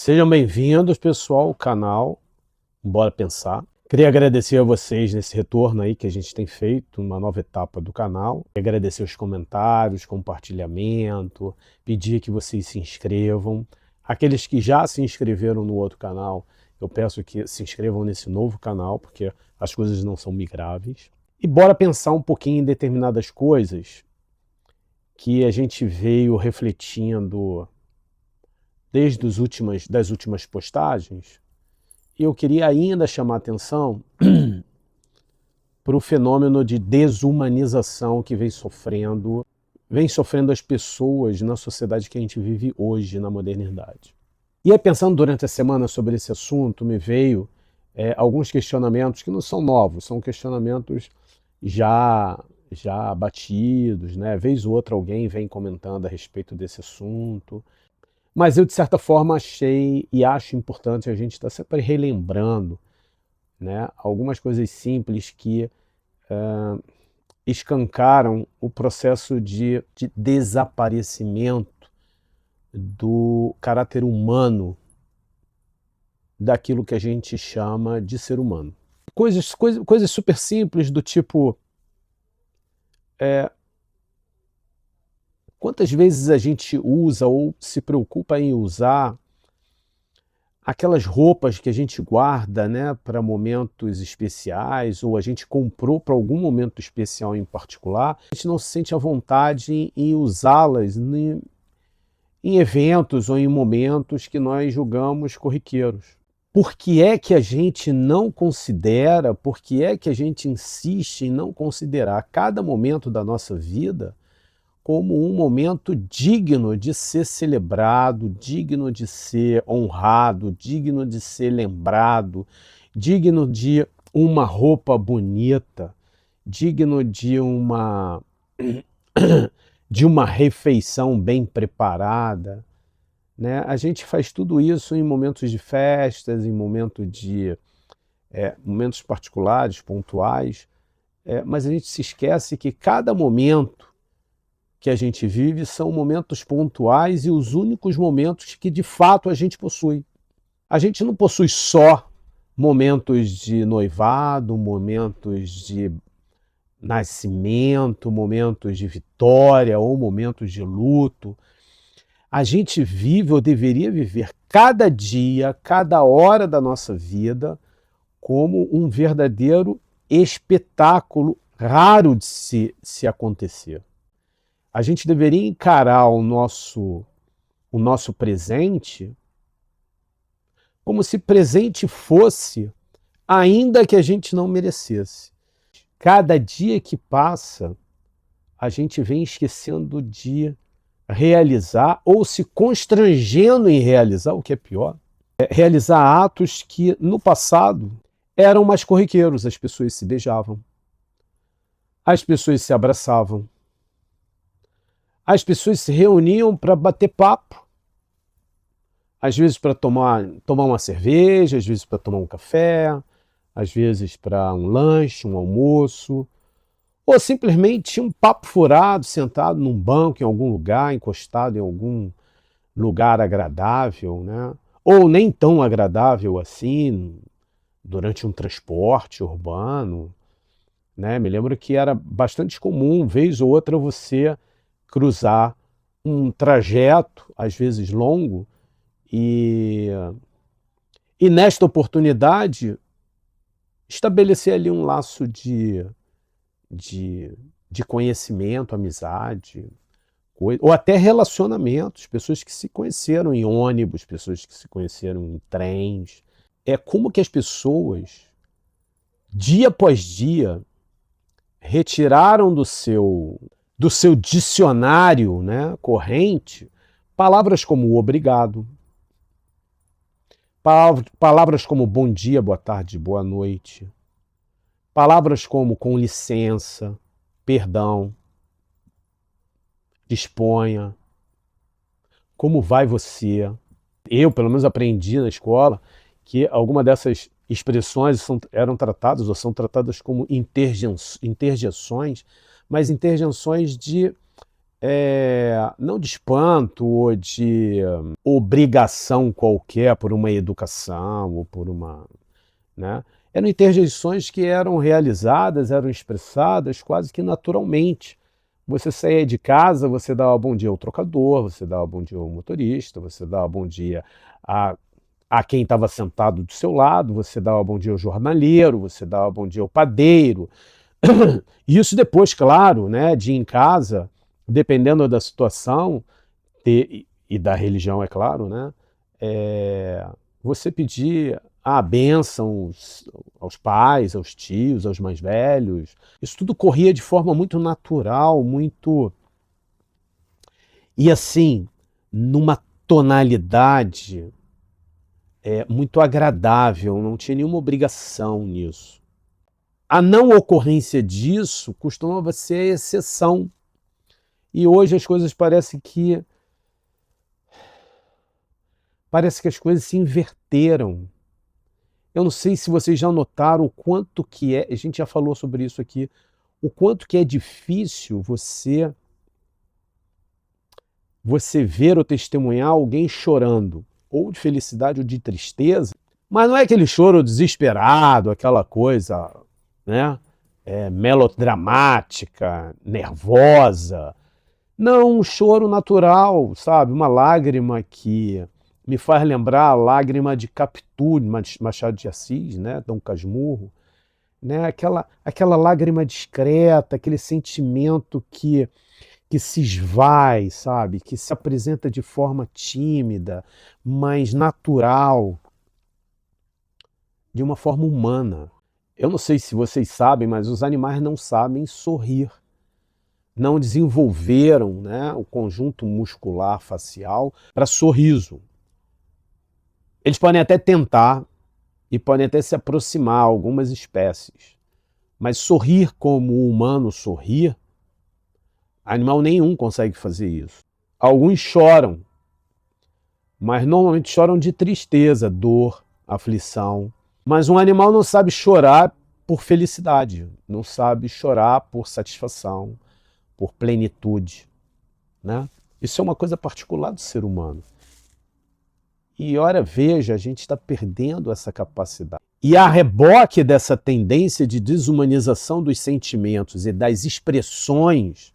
Sejam bem-vindos, pessoal, ao canal Bora Pensar. Queria agradecer a vocês nesse retorno aí que a gente tem feito, uma nova etapa do canal. Agradecer os comentários, compartilhamento, pedir que vocês se inscrevam. Aqueles que já se inscreveram no outro canal, eu peço que se inscrevam nesse novo canal, porque as coisas não são migráveis. E bora pensar um pouquinho em determinadas coisas que a gente veio refletindo desde das últimas postagens. E eu queria ainda chamar a atenção para o fenômeno de desumanização que vem sofrendo as pessoas na sociedade que a gente vive hoje, na modernidade. E aí, pensando durante a semana sobre esse assunto, me veio alguns questionamentos que não são novos, são questionamentos já batidos, né? Vez ou outra alguém vem comentando a respeito desse assunto. Mas eu, de certa forma, achei e acho importante a gente estar sempre relembrando, né, algumas coisas simples que escancaram o processo de desaparecimento do caráter humano daquilo que a gente chama de ser humano. Coisas super simples do tipo... quantas vezes a gente usa ou se preocupa em usar aquelas roupas que a gente guarda, né, para momentos especiais, ou a gente comprou para algum momento especial em particular, a gente não se sente à vontade em usá-las em eventos ou em momentos que nós julgamos corriqueiros. Por que é que a gente não considera, por que é que a gente insiste em não considerar cada momento da nossa vida como um momento digno de ser celebrado, digno de ser honrado, digno de ser lembrado, digno de uma roupa bonita, digno de uma refeição bem preparada, né? A gente faz tudo isso em momentos de festas, em momentos particulares, pontuais, mas a gente se esquece que cada momento que a gente vive são momentos pontuais e os únicos momentos que de fato a gente possui. A gente não possui só momentos de noivado, momentos de nascimento, momentos de vitória ou momentos de luto. A gente vive ou deveria viver cada dia, cada hora da nossa vida como um verdadeiro espetáculo raro de se acontecer. A gente deveria encarar o nosso presente como se presente fosse, ainda que a gente não merecesse. Cada dia que passa, a gente vem esquecendo de realizar ou se constrangendo em realizar, o que é pior, realizar atos que no passado eram mais corriqueiros. As pessoas se beijavam, as pessoas se abraçavam, as pessoas se reuniam para bater papo, às vezes para tomar uma cerveja, às vezes para tomar um café, às vezes para um lanche, um almoço, ou simplesmente um papo furado, sentado num banco em algum lugar, encostado em algum lugar agradável, né? Ou nem tão agradável assim, durante um transporte urbano, né? Me lembro que era bastante comum, vez ou outra, você cruzar um trajeto, às vezes longo, e nesta oportunidade estabelecer ali um laço de conhecimento, amizade, ou até relacionamentos, pessoas que se conheceram em ônibus, pessoas que se conheceram em trens. É como que as pessoas, dia após dia, retiraram do seu dicionário, né, corrente, palavras como obrigado, palavras como bom dia, boa tarde, boa noite, palavras como com licença, perdão, disponha, como vai você. Eu, pelo menos, aprendi na escola que alguma dessas expressões eram tratadas ou são tratadas como interjeições, mas interjeições de não de espanto ou de obrigação qualquer por uma educação ou por uma, né? Eram interjeições que eram realizadas, eram expressadas quase que naturalmente. Você saía de casa, você dava bom dia ao trocador, você dava bom dia ao motorista, você dava bom dia a, a quem estava sentado do seu lado, você dava bom dia ao jornaleiro, você dava bom dia ao padeiro. E isso depois, claro, né, de ir em casa, dependendo da situação e da religião, é claro, né, você pedir a bênção aos pais, aos tios, aos mais velhos. Isso tudo corria de forma muito natural, muito... E assim, numa tonalidade muito agradável, não tinha nenhuma obrigação nisso. A não ocorrência disso costumava ser a exceção. E hoje as coisas parece que as coisas se inverteram. Eu não sei se vocês já notaram o quanto que a gente já falou sobre isso aqui, o quanto que é difícil você ver ou testemunhar alguém chorando, ou de felicidade ou de tristeza, mas não é aquele choro desesperado, aquela coisa, né, melodramática, nervosa. Não, um choro natural, sabe? Uma lágrima que me faz lembrar a lágrima de Capitu, de Machado de Assis, né? Dom Casmurro, né? Aquela lágrima discreta, aquele sentimento que se esvai, sabe? Que se apresenta de forma tímida, mas natural, de uma forma humana. Eu não sei se vocês sabem, mas os animais não sabem sorrir. Não desenvolveram, né, o conjunto muscular facial para sorriso. Eles podem até tentar e podem até se aproximar a algumas espécies, mas sorrir como o humano sorrir, animal nenhum consegue fazer isso. Alguns choram, mas normalmente choram de tristeza, dor, aflição. Mas um animal não sabe chorar por felicidade, não sabe chorar por satisfação, por plenitude, né? Isso é uma coisa particular do ser humano. E, ora, veja, a gente está perdendo essa capacidade. E a reboque dessa tendência de desumanização dos sentimentos e das expressões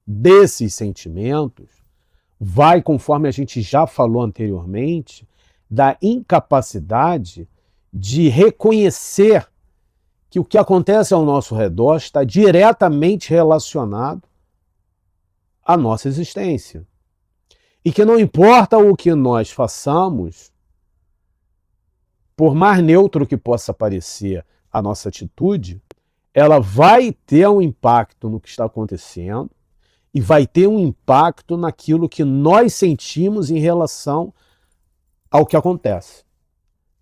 desses sentimentos, vai, conforme a gente já falou anteriormente, da incapacidade de reconhecer que o que acontece ao nosso redor está diretamente relacionado à nossa existência. E que não importa o que nós façamos, por mais neutro que possa parecer a nossa atitude, ela vai ter um impacto no que está acontecendo e vai ter um impacto naquilo que nós sentimos em relação ao que acontece.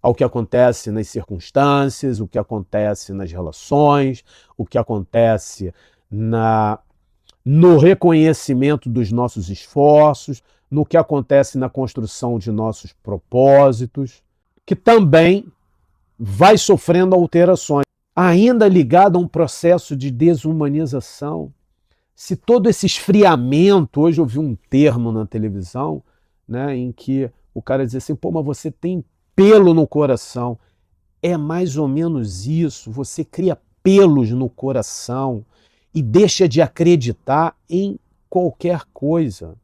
Ao que acontece nas circunstâncias, o que acontece nas relações, o que acontece no reconhecimento dos nossos esforços, no que acontece na construção de nossos propósitos, que também vai sofrendo alterações, ainda ligado a um processo de desumanização. Se todo esse esfriamento, hoje eu vi um termo na televisão, né, em que o cara diz assim, pô, mas você tem pelo no coração. É mais ou menos isso, você cria pelos no coração e deixa de acreditar em qualquer coisa,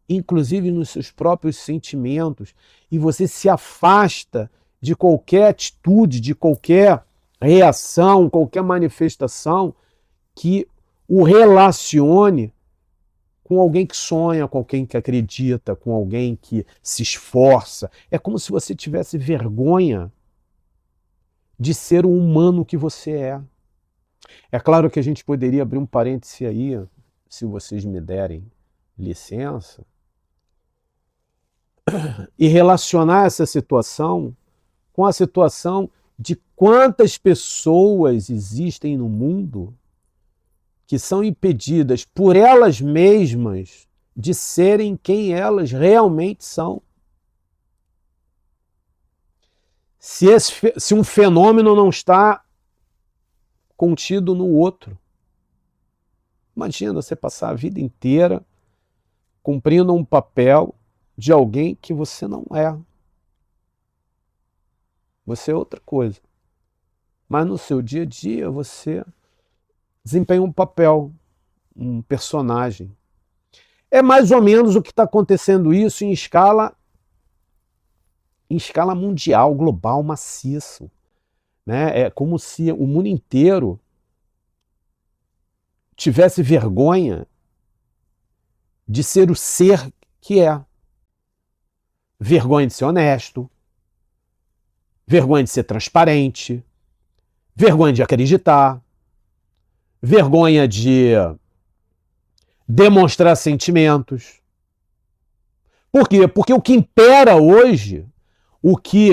inclusive nos seus próprios sentimentos, e você se afasta de qualquer atitude, de qualquer reação, qualquer manifestação que o relacione com alguém que sonha, com alguém que acredita, com alguém que se esforça. É como se você tivesse vergonha de ser o humano que você é. É claro que a gente poderia abrir um parêntese aí, se vocês me derem licença, e relacionar essa situação com a situação de quantas pessoas existem no mundo que são impedidas por elas mesmas de serem quem elas realmente são. Se um fenômeno não está contido no outro, Imagina você passar a vida inteira cumprindo um papel de alguém que você não é. Você é outra coisa. Mas no seu dia a dia você desempenha um papel, um personagem. É mais ou menos o que está acontecendo isso em escala mundial, global, maciço. Né? É como se o mundo inteiro tivesse vergonha de ser o ser que é. Vergonha de ser honesto, vergonha de ser transparente, vergonha de acreditar, vergonha de demonstrar sentimentos. Por quê? Porque o que impera hoje, o que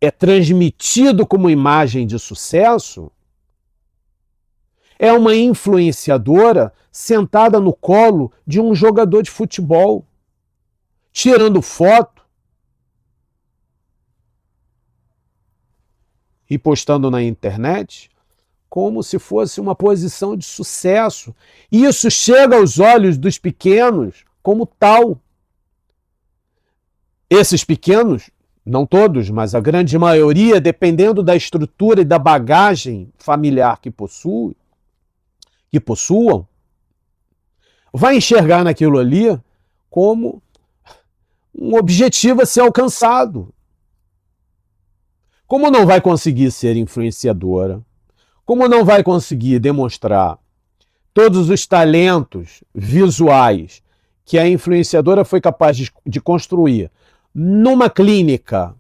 é transmitido como imagem de sucesso, é uma influenciadora sentada no colo de um jogador de futebol, tirando foto e postando na internet como se fosse uma posição de sucesso. E isso chega aos olhos dos pequenos como tal. Esses pequenos, não todos, mas a grande maioria, dependendo da estrutura e da bagagem familiar que possuam, vai enxergar naquilo ali como um objetivo a ser alcançado. Como não vai conseguir ser influenciadora, como não vai conseguir demonstrar todos os talentos visuais que a influenciadora foi capaz de construir numa clínica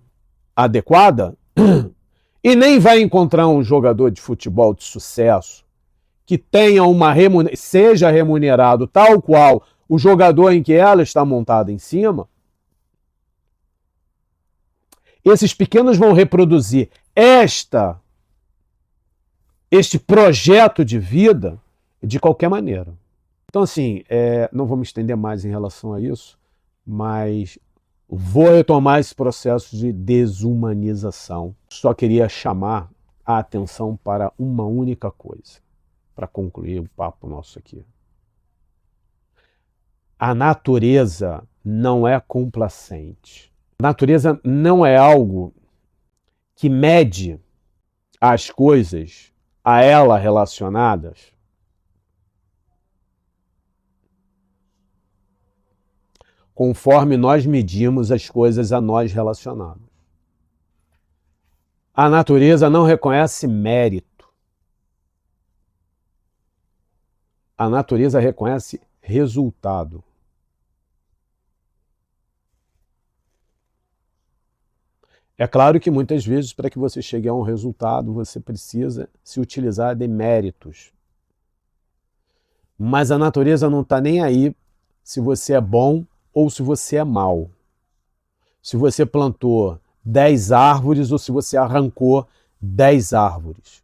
adequada, e nem vai encontrar um jogador de futebol de sucesso que tenha seja remunerado tal qual o jogador em que ela está montada em cima, esses pequenos vão reproduzir este projeto de vida de qualquer maneira. Então, assim, não vou me estender mais em relação a isso, mas vou retomar esse processo de desumanização. Só queria chamar a atenção para uma única coisa, para concluir o papo nosso aqui. A natureza não é complacente. A natureza não é algo que mede as coisas a ela relacionadas conforme nós medimos as coisas a nós relacionadas. A natureza não reconhece mérito. A natureza reconhece resultado. É claro que muitas vezes, para que você chegue a um resultado, você precisa se utilizar de méritos. Mas a natureza não está nem aí se você é bom ou se você é mau. Se você plantou 10 árvores ou se você arrancou 10 árvores.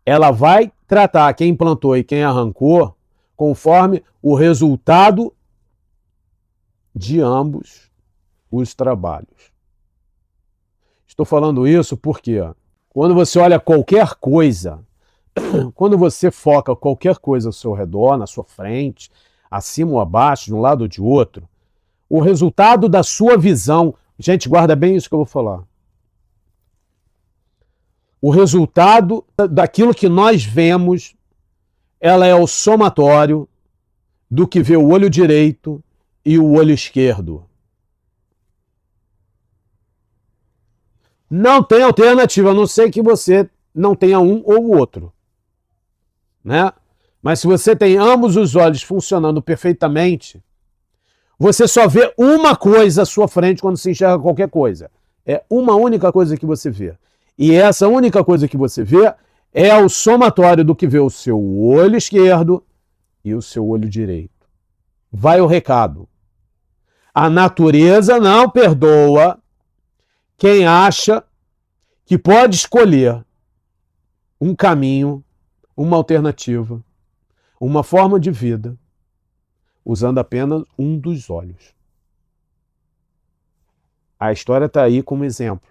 Ela vai tratar quem plantou e quem arrancou conforme o resultado de ambos os trabalhos. Estou falando isso porque quando você olha qualquer coisa, quando você foca qualquer coisa ao seu redor, na sua frente, acima ou abaixo, de um lado ou de outro, o resultado da sua visão, gente, guarda bem isso que eu vou falar. O resultado daquilo que nós vemos, ela é o somatório do que vê o olho direito e o olho esquerdo. Não tem alternativa, a não ser que você não tenha um ou o outro. Né? Mas se você tem ambos os olhos funcionando perfeitamente, você só vê uma coisa à sua frente quando se enxerga qualquer coisa. É uma única coisa que você vê. E essa única coisa que você vê é o somatório do que vê o seu olho esquerdo e o seu olho direito. Vai o recado. A natureza não perdoa quem acha que pode escolher um caminho, uma alternativa, uma forma de vida, usando apenas um dos olhos. A história está aí como exemplo.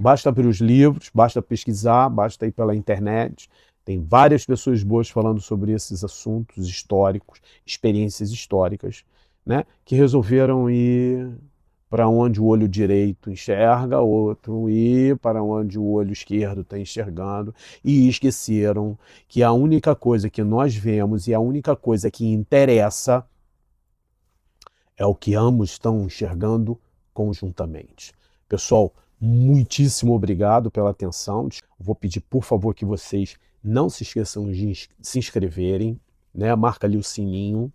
Basta abrir os livros, basta pesquisar, basta ir pela internet. Tem várias pessoas boas falando sobre esses assuntos históricos, experiências históricas, né, que resolveram ir para onde o olho direito enxerga, outro ir para onde o olho esquerdo está enxergando, e esqueceram que a única coisa que nós vemos e a única coisa que interessa é o que ambos estão enxergando conjuntamente. Pessoal, muitíssimo obrigado pela atenção. Vou pedir, por favor, que vocês não se esqueçam de se inscreverem, né? Marca ali o sininho,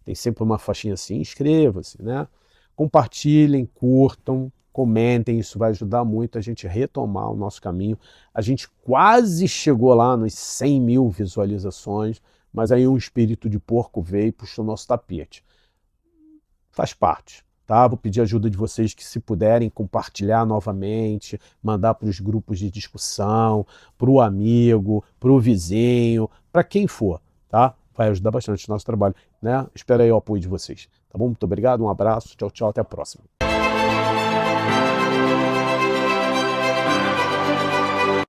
tem sempre uma faixinha assim, inscreva-se, né? Compartilhem, curtam, comentem, isso vai ajudar muito a gente a retomar o nosso caminho. A gente quase chegou lá nos 100 mil visualizações, mas aí um espírito de porco veio e puxou o nosso tapete. Faz parte, tá? Vou pedir ajuda de vocês que, se puderem, compartilhar novamente, mandar para os grupos de discussão, para o amigo, para o vizinho, para quem for, tá? Vai ajudar bastante o nosso trabalho, né? Espero aí o apoio de vocês, tá bom? Muito obrigado, um abraço, tchau, tchau, até a próxima.